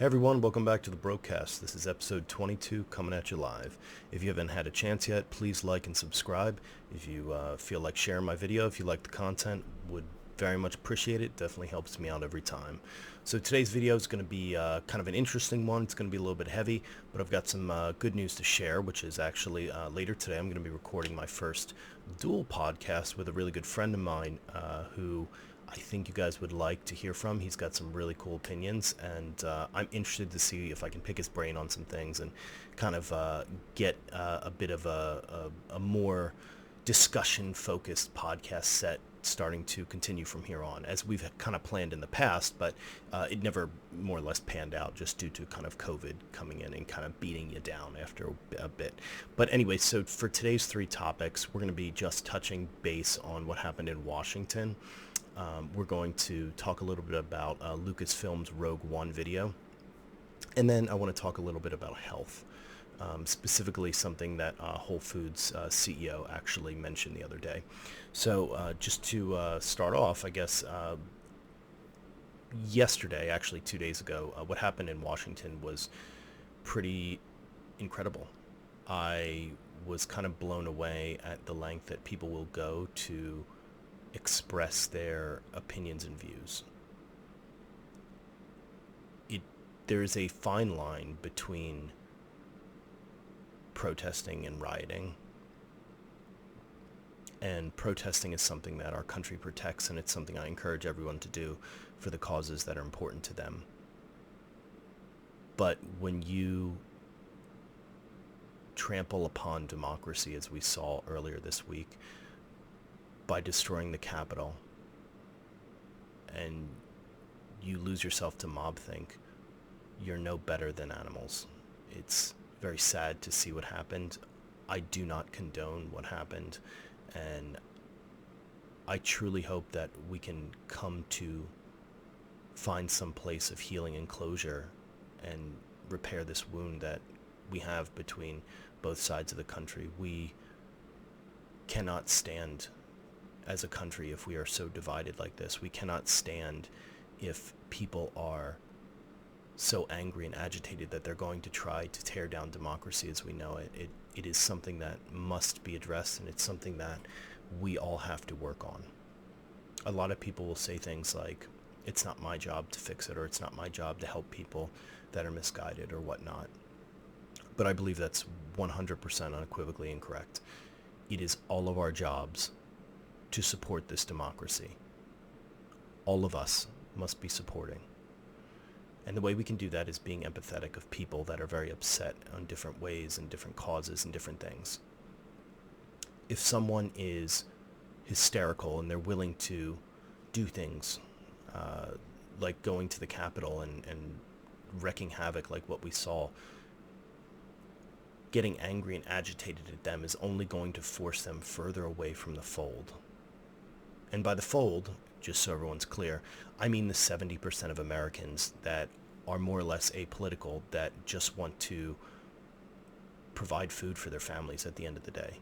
Hey everyone, welcome back to the Broadcast. This is episode 22 coming at you live. If you haven't had a chance yet, please like and subscribe. If you feel like sharing my video, if you like the content, would very much appreciate it. Definitely helps me out every time. So today's video is going to be kind of an interesting one. It's going to be a little bit heavy, but I've got some good news to share, which is actually later today I'm going to be recording my first dual podcast with a really good friend of mine who I think you guys would like to hear from. He's got some really cool opinions, and I'm interested to see if I can pick his brain on some things and kind of get a bit of a more discussion-focused podcast set starting to continue from here on, as we've kind of planned in the past, but it never more or less panned out just due to kind of COVID coming in and kind of beating you down after a bit. But anyway, so for today's three topics, we're going to be just touching base on what happened in Washington. We're going to talk a little bit about Lucasfilm's Rogue One video, and then I want to talk a little bit about health, specifically something that Whole Foods CEO actually mentioned the other day. So just to start off, I guess yesterday, actually 2 days ago, what happened in Washington was pretty incredible. I was kind of blown away at the length that people will go to express their opinions and views. There is a fine line between protesting and rioting. And protesting is something that our country protects, and it's something I encourage everyone to do for the causes that are important to them. But when you trample upon democracy, as we saw earlier this week, by destroying the Capitol, and you lose yourself to mobthink, you're no better than animals. It's very sad to see what happened. I do not condone what happened, and I truly hope that we can come to find some place of healing and closure and repair this wound that we have between both sides of the country. We cannot stand as a country if we are so divided like this. We cannot stand if people are so angry and agitated that they're going to try to tear down democracy as we know it. It is something that must be addressed, and it's something that we all have to work on. A lot of people will say things like, it's not my job to fix it, or it's not my job to help people that are misguided or whatnot. But I believe that's 100% unequivocally incorrect. It is all of our jobs to support this democracy. All of us must be supporting. And the way we can do that is being empathetic of people that are very upset on different ways and different causes and different things. If someone is hysterical and they're willing to do things like going to the Capitol and wreaking havoc like what we saw, getting angry and agitated at them is only going to force them further away from the fold. And by the fold, just so everyone's clear, I mean the 70% of Americans that are more or less apolitical, that just want to provide food for their families at the end of the day.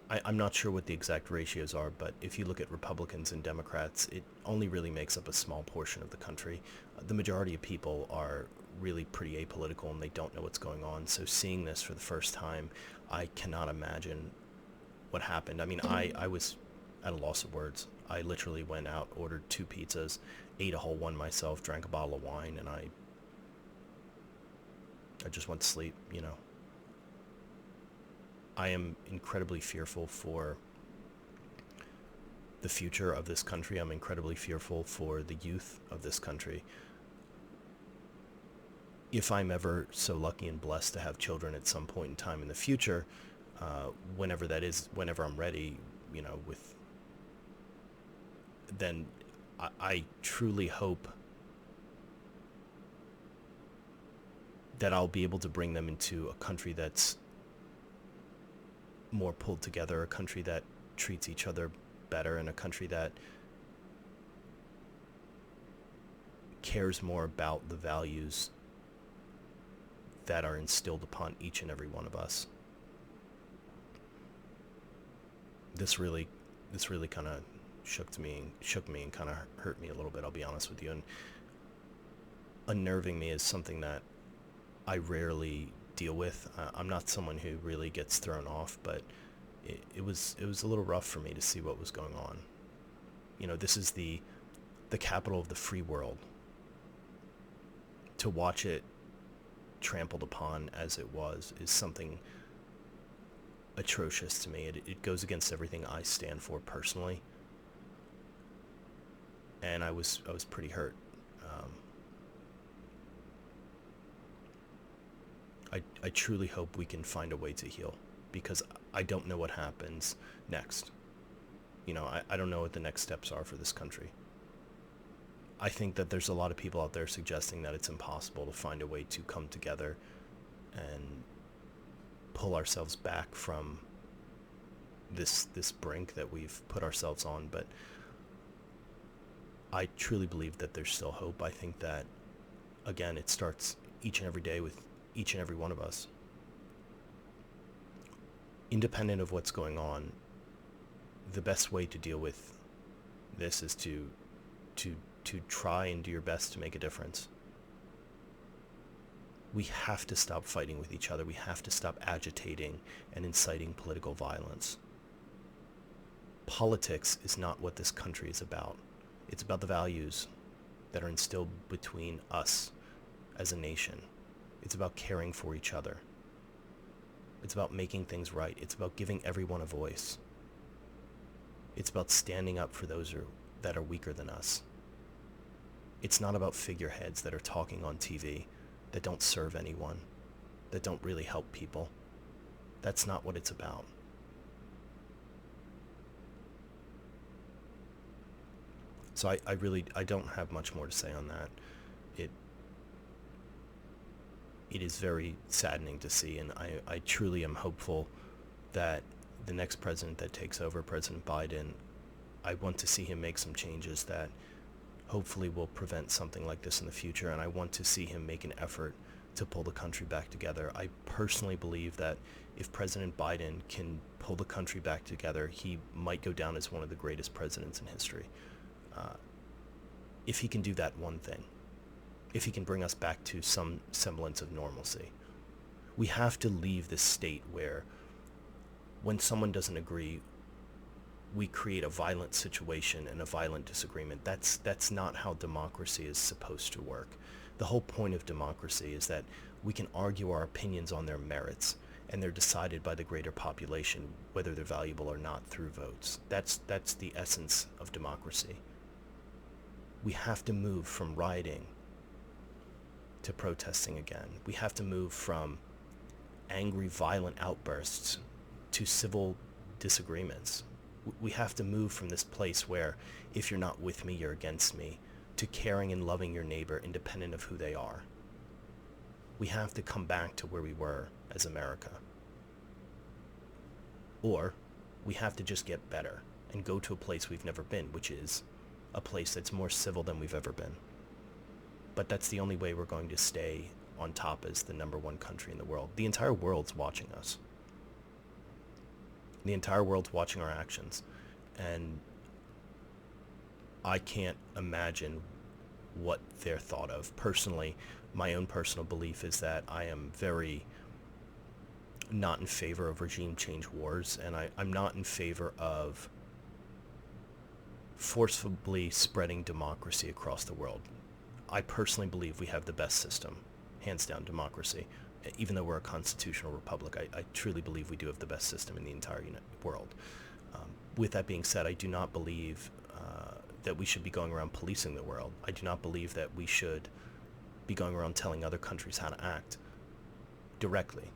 I'm not sure what the exact ratios are, but if you look at Republicans and Democrats, it only really makes up a small portion of the country. The majority of people are really pretty apolitical and they don't know what's going on. So seeing this for the first time, I cannot imagine what happened. I mean, I was at a loss of words. I literally went out, ordered 2 pizzas, ate a whole one myself, drank a bottle of wine, and I just went to sleep, you know. I am incredibly fearful for the future of this country. I'm incredibly fearful for the youth of this country. If I'm ever so lucky and blessed to have children at some point in time in the future, whenever that is, whenever I'm ready, you know, then I truly hope that I'll be able to bring them into a country that's more pulled together, a country that treats each other better, and a country that cares more about the values that are instilled upon each and every one of us. This really kind of shook me and kind of hurt me a little bit, I'll be honest with you. And unnerving me is something that I rarely deal with. I'm not someone who really gets thrown off, but it was a little rough for me to see what was going on. This is the capital of the free world. To watch it trampled upon as it was is something atrocious to me. It goes against everything I stand for personally, and I was pretty hurt. I truly hope we can find a way to heal, because I don't know what happens next. I don't know what the next steps are for this country. I think that there's a lot of people out there suggesting that it's impossible to find a way to come together and pull ourselves back from this brink that we've put ourselves on, but I truly believe that there's still hope. I think that, again, it starts each and every day with each and every one of us. Independent of what's going on, the best way to deal with this is to try and do your best to make a difference. We have to stop fighting with each other. We have to stop agitating and inciting political violence. Politics is not what this country is about. It's about the values that are instilled between us as a nation. It's about caring for each other. It's about making things right. It's about giving everyone a voice. It's about standing up for those that are weaker than us. It's not about figureheads that are talking on TV, that don't serve anyone, that don't really help people. That's not what it's about. So I don't have much more to say on that. It is very saddening to see, and I truly am hopeful that the next president that takes over, President Biden, I want to see him make some changes that hopefully will prevent something like this in the future, and I want to see him make an effort to pull the country back together. I personally believe that if President Biden can pull the country back together, he might go down as one of the greatest presidents in history. If he can do that one thing, if he can bring us back to some semblance of normalcy. We have to leave this state where when someone doesn't agree, we create a violent situation and a violent disagreement. That's not how democracy is supposed to work. The whole point of democracy is that we can argue our opinions on their merits, and they're decided by the greater population, whether they're valuable or not, through votes. That's the essence of democracy. We have to move from rioting to protesting again. We have to move from angry, violent outbursts to civil disagreements. We have to move from this place where if you're not with me, you're against me, to caring and loving your neighbor independent of who they are. We have to come back to where we were as America. Or we have to just get better and go to a place we've never been, which is a place that's more civil than we've ever been. But that's the only way we're going to stay on top as the number one country in the world. The entire world's watching us. The entire world's watching our actions. And I can't imagine what they're thought of. Personally, my own personal belief is that I am very not in favor of regime change wars, and I'm not in favor of forcibly spreading democracy across the world. I personally believe we have the best system, hands down, democracy. Even though we're a constitutional republic, I truly believe we do have the best system in the entire world. With that being said, I do not believe that we should be going around policing the world. I do not believe that we should be going around telling other countries how to act directly.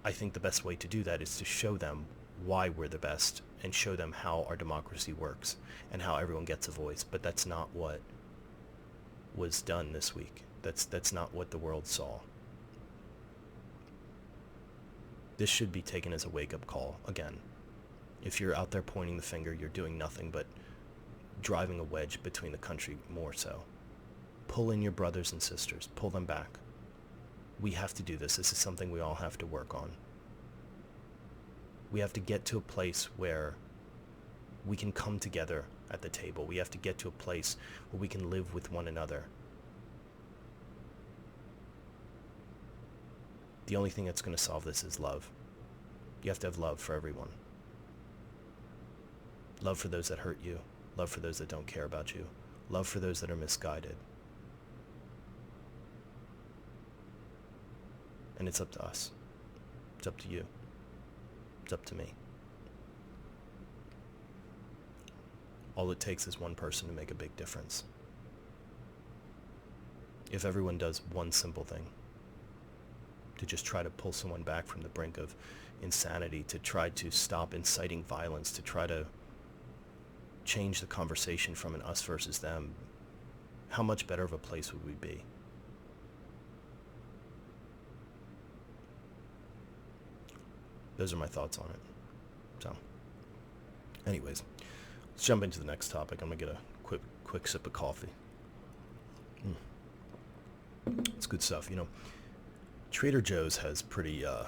I think the best way to do that is to show them why we're the best and show them how our democracy works and how everyone gets a voice. But that's not what was done this week. That's not what the world saw. This should be taken as a wake-up call. Again, if you're out there pointing the finger, you're doing nothing but driving a wedge between the country more so. Pull in your brothers and sisters. Pull them back. We have to do this. This is something we all have to work on. We have to get to a place where we can come together at the table. We have to get to a place where we can live with one another. The only thing that's going to solve this is love. You have to have love for everyone. Love for those that hurt you. Love for those that don't care about you. Love for those that are misguided. And it's up to us. It's up to you. It's up to me. All it takes is one person to make a big difference. If everyone does one simple thing, to just try to pull someone back from the brink of insanity, to try to stop inciting violence, to try to change the conversation from an us versus them, how much better of a place would we be? Those are my thoughts on it. So, anyways, let's jump into the next topic. I'm gonna get a quick sip of coffee. It's good stuff. You know, Trader Joe's has pretty, I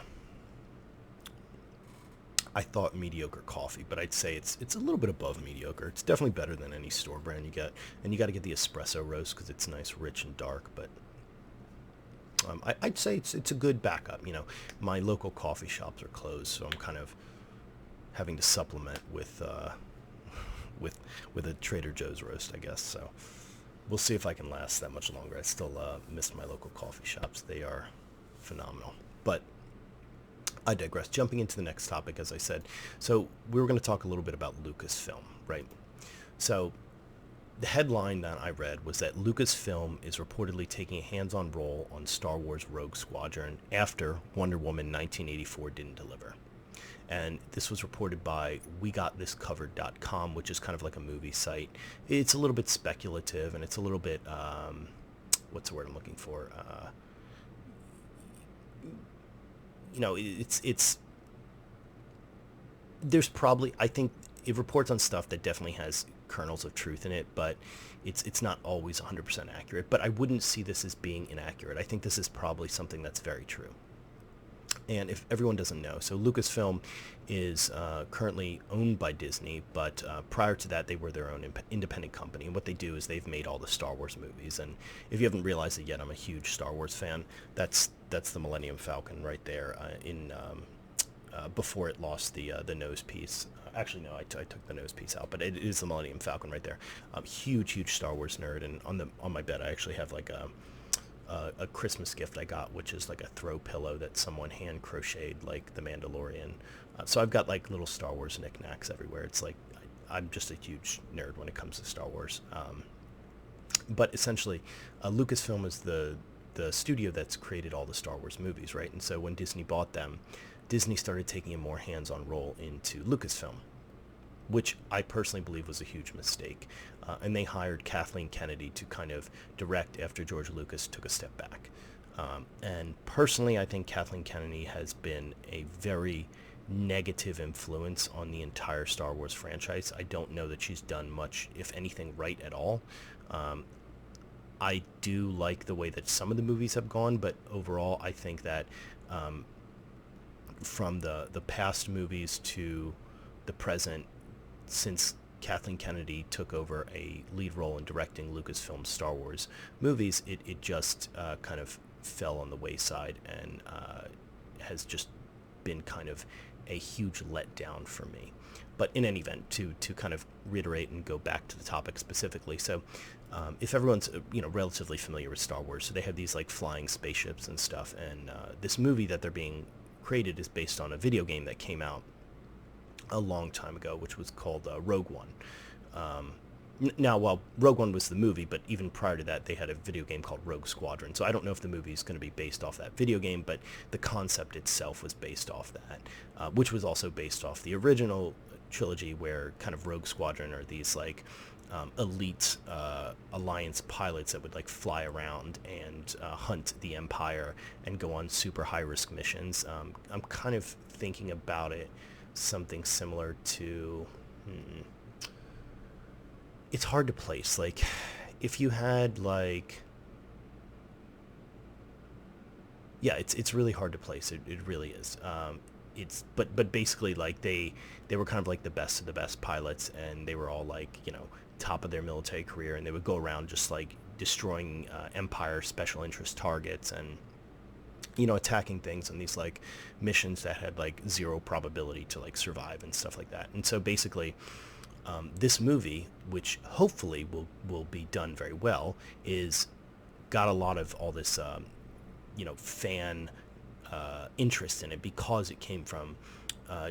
thought, mediocre coffee, but I'd say it's a little bit above mediocre. It's definitely better than any store brand you get, and you got to get the espresso roast because it's nice, rich, and dark. But I'd say it's a good backup. You know, my local coffee shops are closed, so I'm kind of having to supplement with a Trader Joe's roast, I guess. So we'll see if I can last that much longer. I still miss my local coffee shops. They are phenomenal. But I digress. Jumping into the next topic, as I said. So we were going to talk a little bit about Lucasfilm, right? So the headline that I read was that Lucasfilm is reportedly taking a hands-on role on Star Wars Rogue Squadron after Wonder Woman 1984 didn't deliver. And this was reported by WeGotThisCovered.com, which is kind of like a movie site. It's a little bit speculative, and it's a little bit, what's the word I'm looking for? You know, there's probably, I think it reports on stuff that definitely has kernels of truth in it, but it's not always 100% accurate. But I wouldn't see this as being inaccurate. I think this is probably something that's very true. And if everyone doesn't know, so Lucasfilm is currently owned by Disney, but prior to that, they were their own independent company. And what they do is they've made all the Star Wars movies. And if you haven't realized it yet, I'm a huge Star Wars fan. That's the Millennium Falcon right there before it lost the nose piece. Actually, no, I took the nose piece out, but it is the Millennium Falcon right there. Huge Star Wars nerd, and on my bed I actually have like a Christmas gift I got, which is like a throw pillow that someone hand crocheted, like the Mandalorian. So I've got like little Star Wars knickknacks everywhere. It's like I'm just a huge nerd when it comes to Star Wars. But essentially, Lucasfilm is the studio that's created all the Star Wars movies, right? And so when Disney bought them, Disney started taking a more hands-on role into Lucasfilm, which I personally believe was a huge mistake. And they hired Kathleen Kennedy to kind of direct after George Lucas took a step back. And personally, I think Kathleen Kennedy has been a very negative influence on the entire Star Wars franchise. I don't know that she's done much, if anything, right at all. I do like the way that some of the movies have gone, but overall, I think that from the past movies to the present, since Kathleen Kennedy took over a lead role in directing Lucasfilm's Star Wars movies, it just kind of fell on the wayside and has just been kind of a huge letdown for me. But in any event, to kind of reiterate and go back to the topic specifically, so if everyone's relatively familiar with Star Wars, so they have these like flying spaceships and stuff, and this movie that they're being created is based on a video game that came out a long time ago, which was called Rogue One. Now, while Rogue One was the movie, but even prior to that, they had a video game called Rogue Squadron. So I don't know if the movie is going to be based off that video game, but the concept itself was based off that, which was also based off the original trilogy, where kind of Rogue Squadron are these like elite alliance pilots that would like fly around and hunt the Empire and go on super high risk missions. I'm kind of thinking about it something similar to it's hard to place, like if you had like it's really hard to place. It really is. But basically like they were kind of like the best of the best pilots, and they were all like top of their military career, and they would go around just like destroying Empire special interest targets, and attacking things on these like missions that had like zero probability to like survive and stuff like that. And so basically, this movie, which hopefully will be done very well, is got a lot of all this fan interest in it, because it came from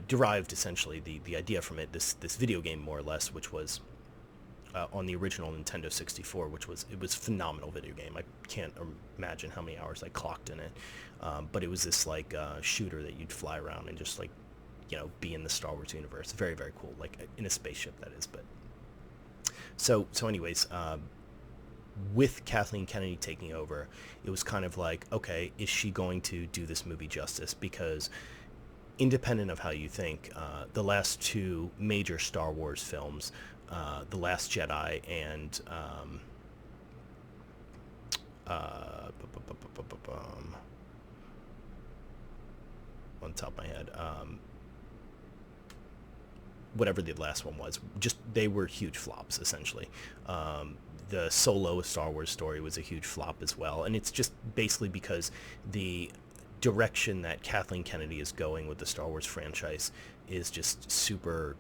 derived essentially the idea from it, this video game more or less, which was on the original Nintendo 64, which was a phenomenal video game. I can't imagine how many hours I clocked in it, but it was this like shooter that you'd fly around and just like be in the Star Wars universe. Very, very cool, like in a spaceship, that is. But so anyways, with Kathleen Kennedy taking over, it was kind of like, okay, is she going to do this movie justice? Because independent of how you think, the last two major Star Wars films, The Last Jedi and on top of my head, whatever the last one was, just they were huge flops essentially. The Solo Star Wars story was a huge flop as well, and it's just basically because the direction that Kathleen Kennedy is going with the Star Wars franchise is just super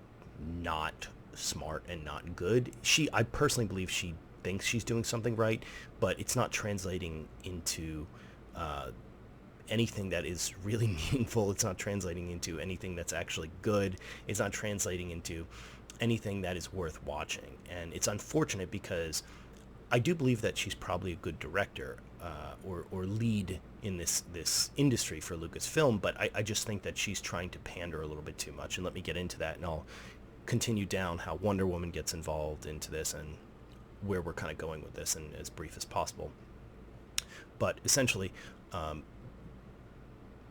not smart and not good. I personally believe she thinks she's doing something right, but it's not translating into anything that is really meaningful. It's not translating into anything that's actually good. It's not translating into anything that is worth watching. And it's unfortunate, because I do believe that she's probably a good director or lead in this industry for Lucasfilm, but I just think that she's trying to pander a little bit too much. And let me get into that, and I'll continue down how Wonder Woman gets involved into this and where we're kind of going with this, in as brief as possible. But essentially,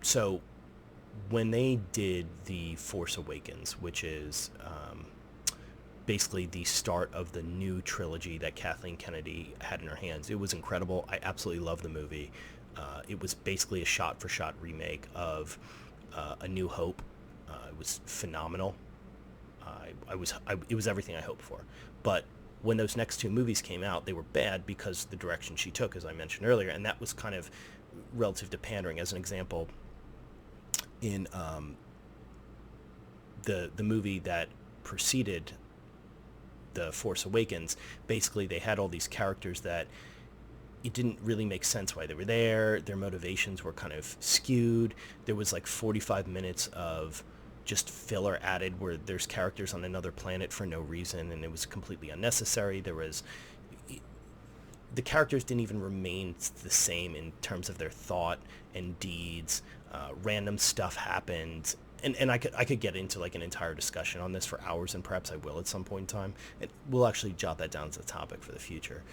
so when they did The Force Awakens, which is basically the start of the new trilogy that Kathleen Kennedy had in her hands, it was incredible. I absolutely love the movie. It was basically a shot-for-shot remake of A New Hope. It was phenomenal. It was everything I hoped for. But when those next two movies came out, they were bad because the direction she took, as I mentioned earlier, and that was kind of relative to pandering. As an example, in the movie that preceded The Force Awakens, basically they had all these characters that it didn't really make sense why they were there. Their motivations were kind of skewed. There was like 45 minutes of just filler added where there's characters on another planet for no reason, and it was completely unnecessary. The characters didn't even remain the same in terms of their thought and deeds. Random stuff happened, and I could get into like an entire discussion on this for hours, and perhaps I will at some point in time. And we'll actually jot that down as a topic for the future.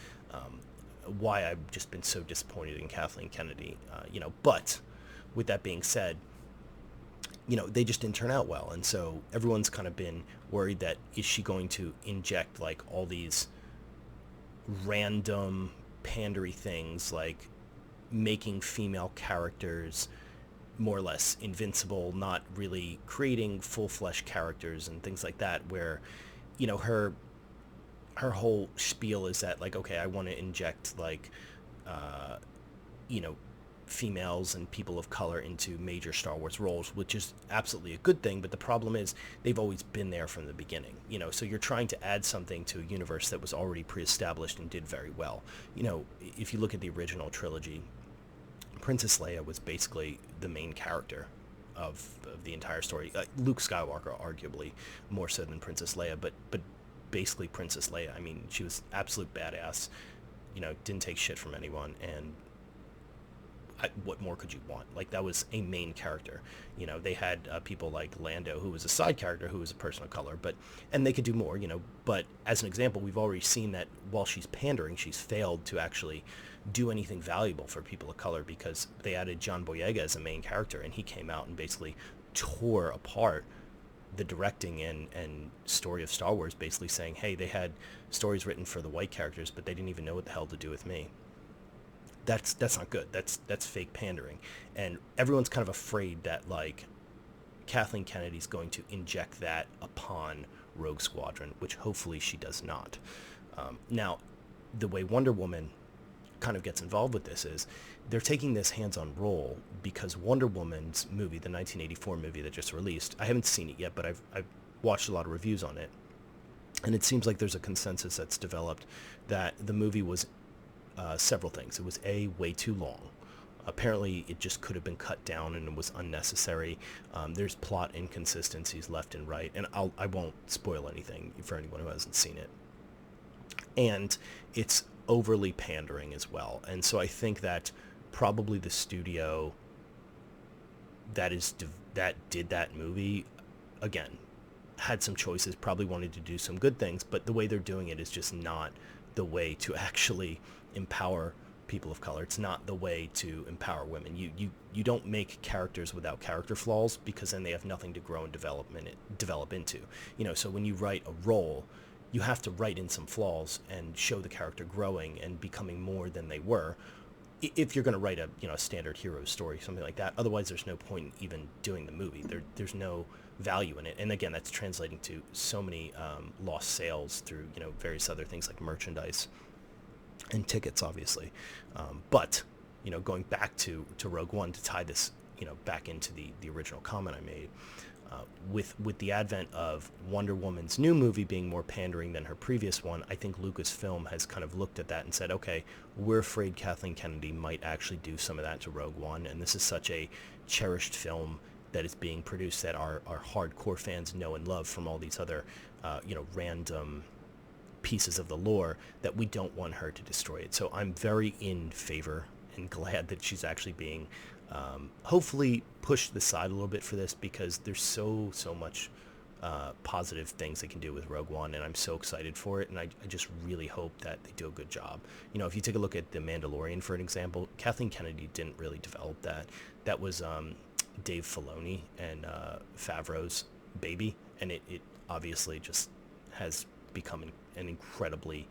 Why I've just been so disappointed in Kathleen Kennedy, But with that being said, they just didn't turn out well, and so everyone's kind of been worried that is she going to inject like all these random pandery things, like making female characters more or less invincible, not really creating full-fledged characters and things like that, where her whole spiel is that like, okay, I want to inject like females and people of color into major Star Wars roles, which is absolutely a good thing, but the problem is they've always been there from the beginning, so you're trying to add something to a universe that was already pre-established and did very well. If you look at the original trilogy, Princess Leia was basically the main character of the entire story. Luke Skywalker arguably more so than Princess Leia, but basically Princess Leia, I mean, she was absolute badass, didn't take shit from anyone, and what more could you want? Like, that was a main character. They had people like Lando, who was a side character, who was a person of color, and they could do more, but as an example, we've already seen that while she's pandering, she's failed to actually do anything valuable for people of color, because they added John Boyega as a main character, and he came out and basically tore apart the directing and story of Star Wars, basically saying, hey, they had stories written for the white characters, but they didn't even know what the hell to do with me. That's not good. That's fake pandering, and everyone's kind of afraid that like Kathleen Kennedy's going to inject that upon Rogue Squadron, which hopefully she does not. Now, the way Wonder Woman kind of gets involved with this is they're taking this hands-on role because Wonder Woman's movie, the 1984 movie that just released, I haven't seen it yet, but I've watched a lot of reviews on it, and it seems like there's a consensus that's developed that the movie was several things. It was way too long. Apparently, it just could have been cut down and it was unnecessary. There's plot inconsistencies left and right, and I won't spoil anything for anyone who hasn't seen it. And it's overly pandering as well. And so I think that probably the studio that did that movie, again, had some choices, probably wanted to do some good things, but the way they're doing it is just not the way to actually empower people of color. It's not the way to empower women. You don't make characters without character flaws, because then they have nothing to grow and develop into. So when you write a role, you have to write in some flaws and show the character growing and becoming more than they were, if you're going to write a standard hero story, something like that. Otherwise, there's no point in even doing the movie. There's no value in it. And again, that's translating to so many lost sales through various other things like merchandise and tickets, obviously. But going back to Rogue One, to tie this back into the original comment I made, with the advent of Wonder Woman's new movie being more pandering than her previous one, I think Lucasfilm has kind of looked at that and said, okay, we're afraid Kathleen Kennedy might actually do some of that to Rogue One, and this is such a cherished film that is being produced that our hardcore fans know and love from all these other random pieces of the lore, that we don't want her to destroy it. So I'm very in favor and glad that she's actually being hopefully pushed aside a little bit for this, because there's so much positive things they can do with Rogue One, and I'm so excited for it, and I just really hope that they do a good job. If you take a look at The Mandalorian, for an example, Kathleen Kennedy didn't really develop that. That was Dave Filoni and Favreau's baby, and it obviously just has become an incredibly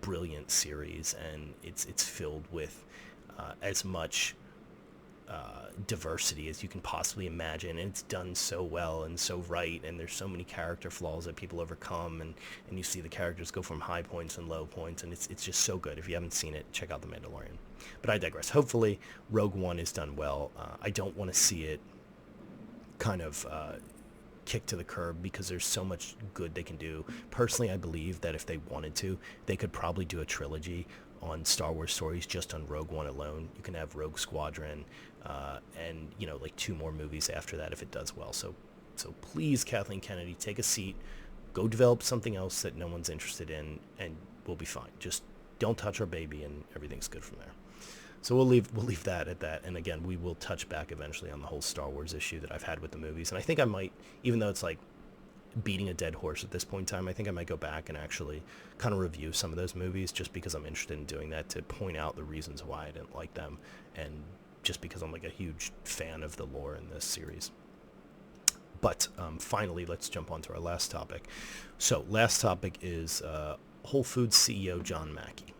brilliant series, and it's filled with as much diversity as you can possibly imagine, and it's done so well and so right, and there's so many character flaws that people overcome, and you see the characters go from high points and low points, and it's just so good. If you haven't seen it, check out The Mandalorian. But I digress. Hopefully Rogue One is done well. I don't want to see it kind of kicked to the curb, because there's so much good they can do. Personally, I believe that if they wanted to, they could probably do a trilogy on Star Wars stories just on Rogue One alone. You can have Rogue Squadron and like 2 more movies after that if it does well. So please, Kathleen Kennedy, take a seat, go develop something else that no one's interested in, and we'll be fine. Just don't touch our baby, and everything's good from there. So we'll leave that at that. And again, we will touch back eventually on the whole Star Wars issue that I've had with the movies. And I think I might, even though it's like beating a dead horse at this point in time, I think I might go back and actually kind of review some of those movies, just because I'm interested in doing that, to point out the reasons why I didn't like them, and just because I'm like a huge fan of the lore in this series. But finally, let's jump on to our last topic. So last topic is Whole Foods CEO John Mackey.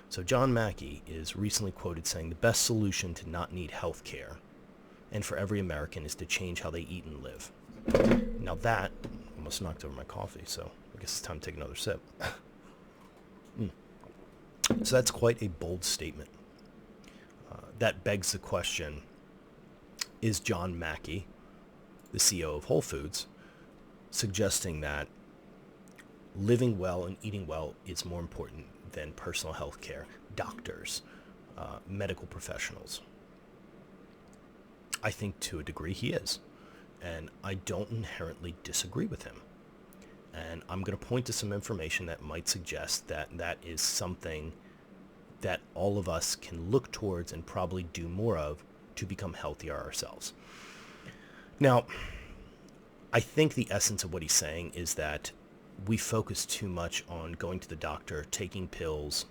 So John Mackey is recently quoted saying the best solution to not need health care, and for every American, is to change how they eat and live. Now that almost knocked over my coffee, so I guess it's time to take another sip. So that's quite a bold statement. That begs the question, is John Mackey, the CEO of Whole Foods, suggesting that living well and eating well is more important than personal health care, doctors, medical professionals? I think to a degree he is, and I don't inherently disagree with him. And I'm going to point to some information that might suggest that that is something that all of us can look towards and probably do more of to become healthier ourselves. Now, I think the essence of what he's saying is that we focus too much on going to the doctor, taking pills,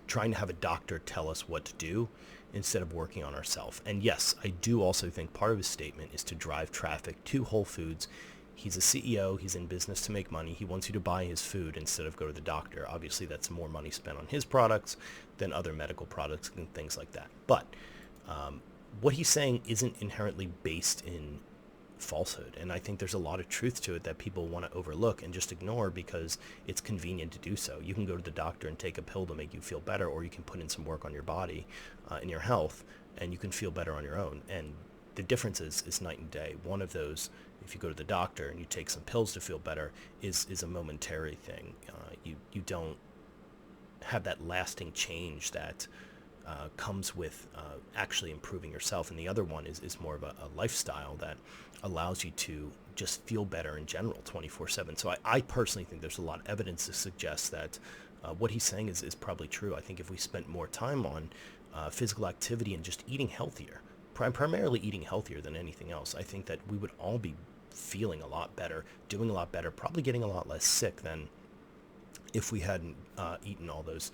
trying to have a doctor tell us what to do instead of working on ourselves. And yes, I do also think part of his statement is to drive traffic to Whole Foods. He's a CEO. He's in business to make money. He wants you to buy his food instead of go to the doctor. Obviously, that's more money spent on his products than other medical products and things like that. But what he's saying isn't inherently based in falsehood. And I think there's a lot of truth to it that people want to overlook and just ignore because it's convenient to do so. You can go to the doctor and take a pill to make you feel better, or you can put in some work on your body and your health, and you can feel better on your own. And the difference is night and day. One of those, if you go to the doctor and you take some pills to feel better, is a momentary thing. You don't have that lasting change that comes with actually improving yourself. And the other one is more of a lifestyle that allows you to just feel better in general 24/7. So I personally think there's a lot of evidence to suggest that what he's saying is probably true. I think if we spent more time on physical activity and just eating healthier, primarily eating healthier than anything else, I think that we would all be feeling a lot better, doing a lot better, probably getting a lot less sick than if we hadn't eaten all those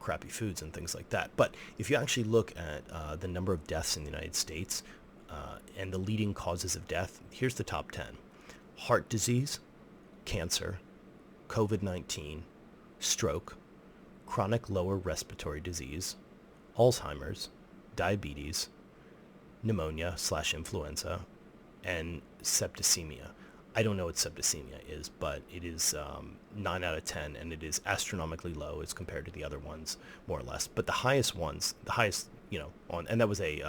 crappy foods and things like that. But if you actually look at the number of deaths in the United States and the leading causes of death, here's the top 10. Heart disease, cancer, COVID-19, stroke, chronic lower respiratory disease, Alzheimer's, diabetes, pneumonia/influenza, and septicemia. I don't know what septicemia is, but it is 9 out of 10, and it is astronomically low as compared to the other ones, more or less. But the highest ones, and that was a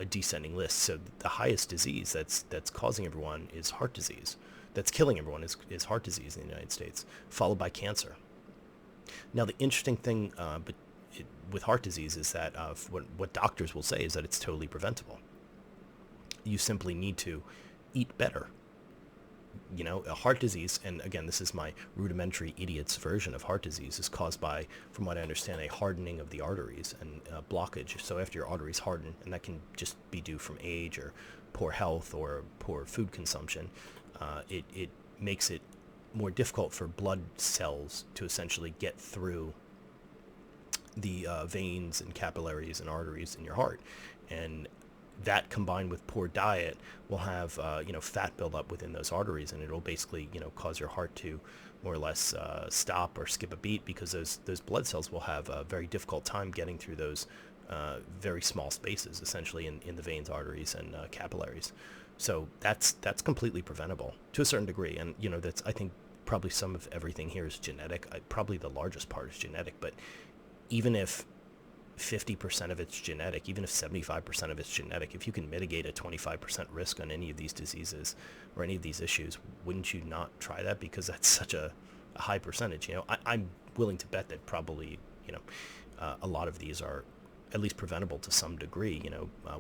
descending list. So the highest disease that's causing everyone is heart disease. That's killing everyone is heart disease in the United States, followed by cancer. Now, the interesting thing with heart disease is that what doctors will say is that it's totally preventable. You simply need to eat better. A heart disease, and again, this is my rudimentary idiot's version of heart disease, is caused by, from what I understand, a hardening of the arteries and blockage. So after your arteries harden, and that can just be due from age or poor health or poor food consumption, it makes it more difficult for blood cells to essentially get through the veins and capillaries and arteries in your heart. And that combined with poor diet will have fat build up within those arteries, and it'll basically cause your heart to more or less stop or skip a beat, because those blood cells will have a very difficult time getting through those very small spaces, essentially in the veins, arteries, and capillaries. So that's completely preventable to a certain degree. And that's, I think, probably some of everything here is genetic. Probably the largest part is genetic, but even if 50% of it's genetic, even if 75% of it's genetic, if you can mitigate a 25% risk on any of these diseases or any of these issues, wouldn't you not try that? Because that's such a high percentage. I'm willing to bet that probably a lot of these are at least preventable to some degree.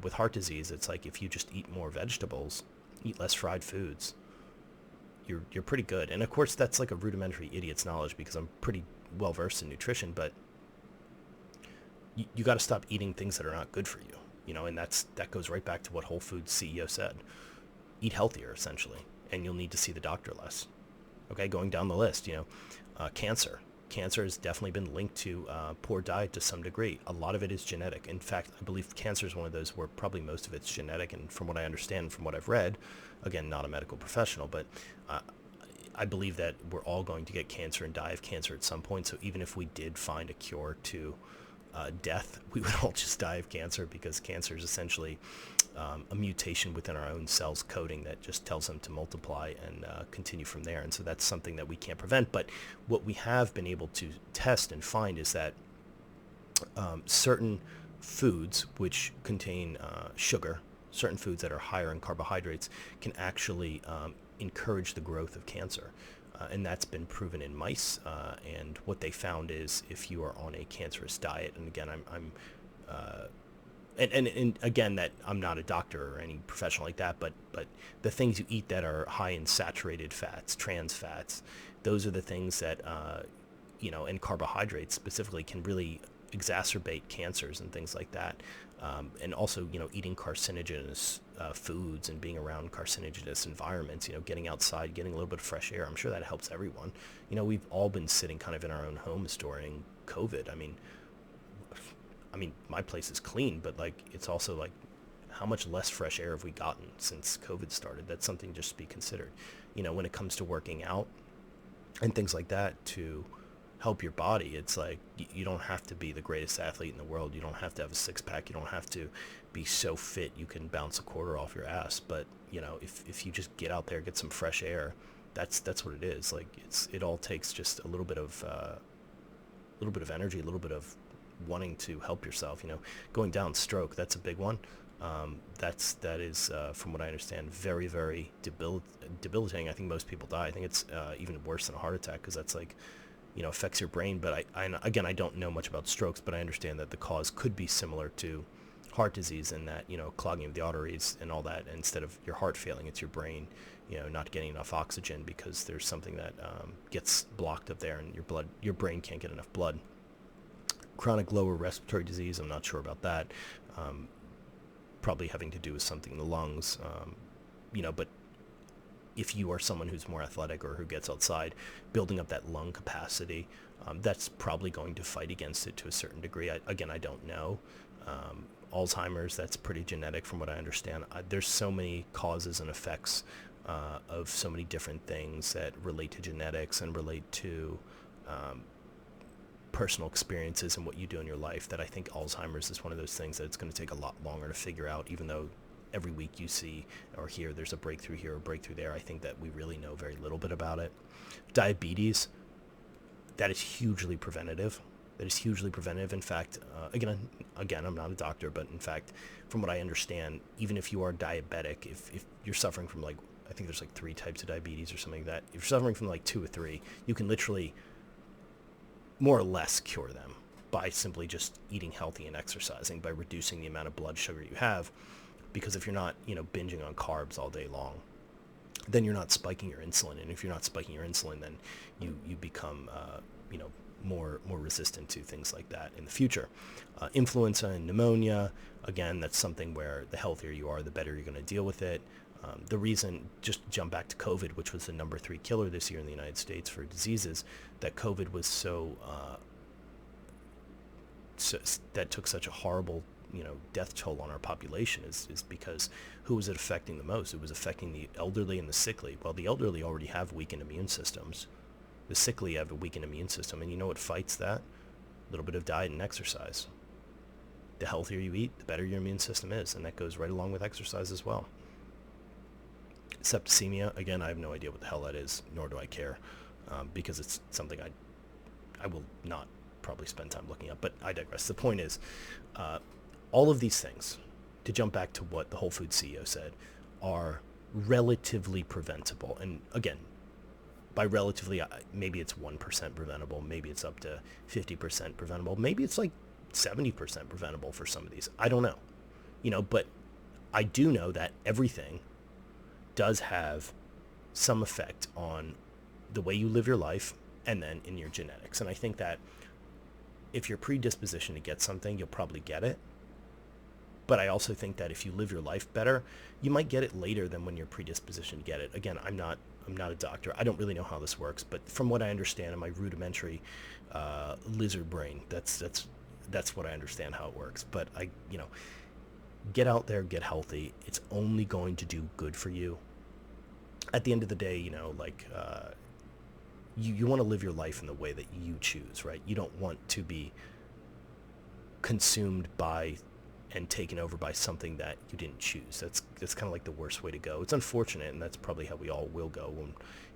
With heart disease, it's like if you just eat more vegetables, eat less fried foods, you're pretty good. And of course, that's like a rudimentary idiot's knowledge, because I'm pretty well versed in nutrition, but you got to stop eating things that are not good for you, and that goes right back to what Whole Foods CEO said. Eat healthier, essentially, and you'll need to see the doctor less. Okay, going down the list, cancer. Cancer has definitely been linked to poor diet to some degree. A lot of it is genetic. In fact, I believe cancer is one of those where probably most of it's genetic, and from what I understand, from what I've read, again, not a medical professional, but I believe that we're all going to get cancer and die of cancer at some point. So even if we did find a cure to death, we would all just die of cancer, because cancer is essentially a mutation within our own cells coding that just tells them to multiply and continue from there. And so that's something that we can't prevent. But what we have been able to test and find is that certain foods which contain sugar, certain foods that are higher in carbohydrates, can actually encourage the growth of cancer. And that's been proven in mice. And what they found is, if you are on a cancerous diet, and again, and again, that I'm not a doctor or any professional like that, but the things you eat that are high in saturated fats, trans fats, those are the things that, and carbohydrates specifically, can really exacerbate cancers and things like that. And also, eating carcinogenous foods and being around carcinogenous environments, getting outside, getting a little bit of fresh air. I'm sure that helps everyone. We've all been sitting kind of in our own homes during COVID. I mean, my place is clean, but it's also how much less fresh air have we gotten since COVID started? That's something just to be considered. When it comes to working out and things like that, to help your body. It's like you don't have to be the greatest athlete in the world. You don't have to have a six-pack. You don't have to be so fit you can bounce a quarter off your ass. But if you just get out there, get some fresh air, that's what it is. Like it all takes just a little bit of energy, a little bit of wanting to help yourself. Going down, stroke, that's a big one. That is from what I understand, very, very debilitating. I think most people die. I think it's even worse than a heart attack, because that's like, affects your brain. But again, I don't know much about strokes, but I understand that the cause could be similar to heart disease, in that, clogging of the arteries and all that. Instead of your heart failing, it's your brain, not getting enough oxygen, because there's something that gets blocked up there, and your brain can't get enough blood. Chronic lower respiratory disease, I'm not sure about that. Probably having to do with something in the lungs, but if you are someone who's more athletic or who gets outside, building up that lung capacity, that's probably going to fight against it to a certain degree. I don't know. Alzheimer's, that's pretty genetic from what I understand. There's so many causes and effects of so many different things that relate to genetics and relate to personal experiences and what you do in your life, that I think Alzheimer's is one of those things that it's going to take a lot longer to figure out, even though every week you see or hear there's a breakthrough here or breakthrough there. I think that we really know very little bit about it. Diabetes, that is hugely preventative. In fact, again, I'm not a doctor, but in fact, from what I understand, even if you are diabetic, if you're suffering from, like, I think there's like 3 types of diabetes or something like that. If you're suffering from like 2 or 3, you can literally more or less cure them by simply just eating healthy and exercising, by reducing the amount of blood sugar you have. Because if you're not, binging on carbs all day long, then you're not spiking your insulin. And if you're not spiking your insulin, then you become, more resistant to things like that in the future. Influenza and pneumonia, again, that's something where the healthier you are, the better you're going to deal with it. The reason, just to jump back to COVID, which was the number 3 killer this year in the United States for diseases, that COVID was so that took such a horrible, death toll on our population is because who was it affecting the most? It was affecting the elderly and the sickly. Well, the elderly already have weakened immune systems. The sickly have a weakened immune system, and you know what fights that? A little bit of diet and exercise. The healthier you eat, the better your immune system is, and that goes right along with exercise as well. Septicemia, again, I have no idea what the hell that is, nor do I care, because it's something I will not probably spend time looking up, but I digress. The point is, all of these things, to jump back to what the Whole Foods CEO said, are relatively preventable. And again, by relatively, maybe it's 1% preventable, maybe it's up to 50% preventable, maybe it's like 70% preventable for some of these. I don't know, but I do know that everything does have some effect on the way you live your life and then in your genetics. And I think that if you're predispositioned to get something, you'll probably get it. But I also think that if you live your life better, you might get it later than when you're predispositioned to get it. Again, I'm not a doctor. I don't really know how this works, but from what I understand in my rudimentary lizard brain, that's what I understand how it works. But get out there, get healthy. It's only going to do good for you. At the end of the day, you want to live your life in the way that you choose, right? You don't want to be consumed by and taken over by something that you didn't choose. That's kind of like the worst way to go. It's unfortunate, and that's probably how we all will go.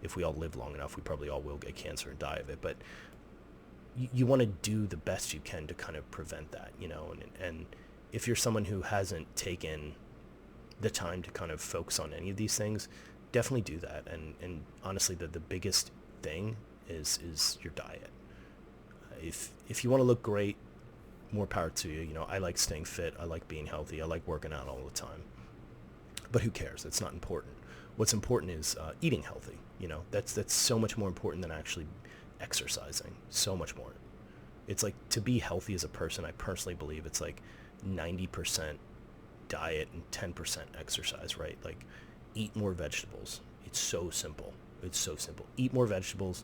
If we all live long enough, we probably all will get cancer and die of it. But you want to do the best you can to kind of prevent that, and if you're someone who hasn't taken the time to kind of focus on any of these things, definitely do that. And honestly, the biggest thing is your diet. If you want to look great, more power to you. I like staying fit. I like being healthy. I like working out all the time. But who cares? It's not important. What's important is eating healthy. That's so much more important than actually exercising. So much more. It's like, to be healthy as a person, I personally believe it's like 90% diet and 10% exercise, right? Like, eat more vegetables. It's so simple. Eat more vegetables,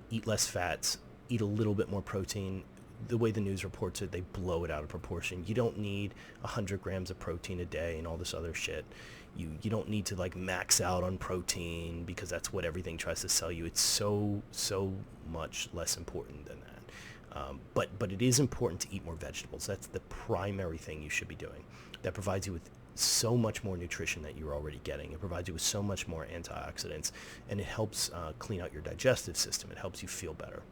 eat less fats, eat a little bit more protein. the way the news reports it, they blow it out of proportion. You don't need 100 grams of protein a day and all this other shit. You don't need to like max out on protein because that's what everything tries to sell you. It's so much less important than that. But it is important to eat more vegetables. That's the primary thing you should be doing. That provides you with so much more nutrition that you're already getting. It provides you with so much more antioxidants, and it helps clean out your digestive system. It helps you feel better.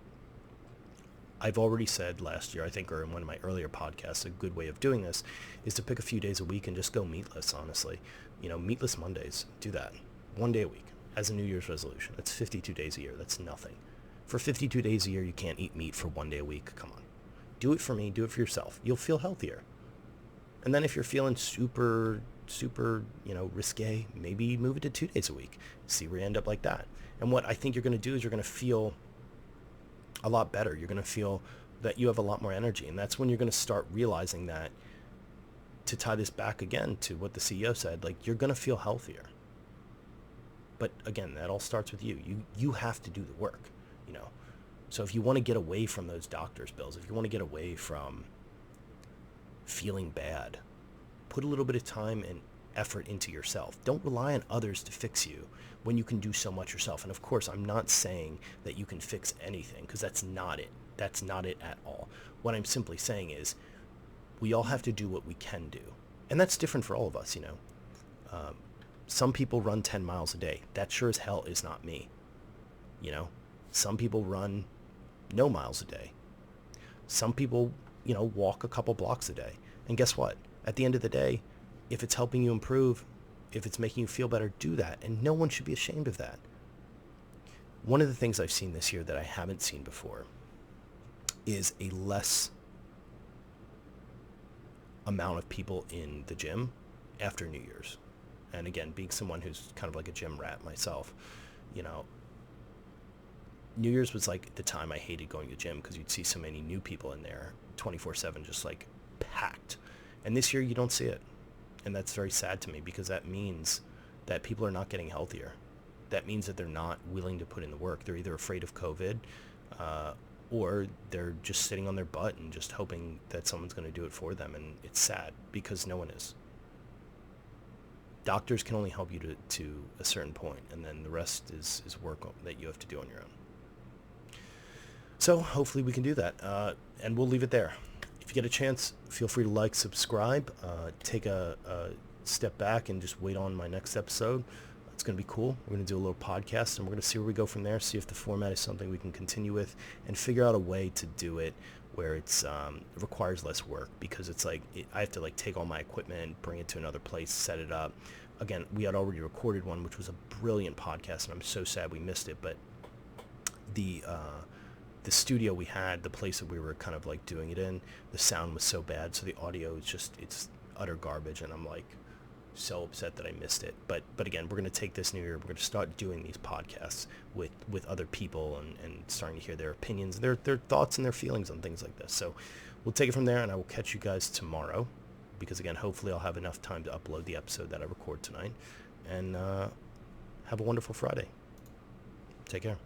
I've already said last year, I think, or in one of my earlier podcasts, a good way of doing this is to pick a few days a week and just go meatless, honestly. Meatless Mondays, do that. 1 day a week as a New Year's resolution. That's 52 days a year. That's nothing. For 52 days a year, you can't eat meat for 1 day a week. Come on. Do it for me. Do it for yourself. You'll feel healthier. And then if you're feeling super, risque, maybe move it to 2 days a week. See where you end up like that. And what I think you're going to do is you're going to feel a lot better. You're going to feel that you have a lot more energy. And that's when you're going to start realizing that, to tie this back again to what the CEO said, like, you're going to feel healthier. But again, that all starts with you. You have to do the work, So if you want to get away from those doctor's bills, if you want to get away from feeling bad, put a little bit of time and effort into yourself. Don't rely on others to fix you when you can do so much yourself. And of course, I'm not saying that you can fix anything, because that's not it. That's not it at all. What I'm simply saying is we all have to do what we can do. And that's different for all of us, Some people run 10 miles a day. That sure as hell is not me. Some people run no miles a day. Some people, walk a couple blocks a day. And guess what? At the end of the day, if it's helping you improve, if it's making you feel better, do that. And no one should be ashamed of that. One of the things I've seen this year that I haven't seen before is a less amount of people in the gym after New Year's. And again, being someone who's kind of like a gym rat myself, New Year's was like the time I hated going to the gym, because you'd see so many new people in there 24/7, just like packed. And this year you don't see it. And that's very sad to me, because that means that people are not getting healthier. That means that they're not willing to put in the work. They're either afraid of COVID, or they're just sitting on their butt and just hoping that someone's going to do it for them. And it's sad, because no one is. Doctors can only help you to a certain point, and then the rest is work that you have to do on your own. So hopefully we can do that, and we'll leave it there. If you get a chance, feel free to like, subscribe, take a step back and just wait on my next episode. It's going to be cool. We're going to do a little podcast, and we're going to see where we go from there, see if the format is something we can continue with, and figure out a way to do it where it requires less work, because it's like I have to like take all my equipment, bring it to another place, set it up. Again, we had already recorded one, which was a brilliant podcast, and I'm so sad we missed it, but the studio we had, the place that we were kind of like doing it in, the sound was so bad, so the audio is it's utter garbage, and I'm like so upset that I missed it. But again, we're going to take this new year, we're going to start doing these podcasts with other people, and starting to hear their opinions, their thoughts and their feelings on things like this. So we'll take it from there, and I will catch you guys tomorrow, because again, hopefully I'll have enough time to upload the episode that I record tonight. And have a wonderful Friday. Take care.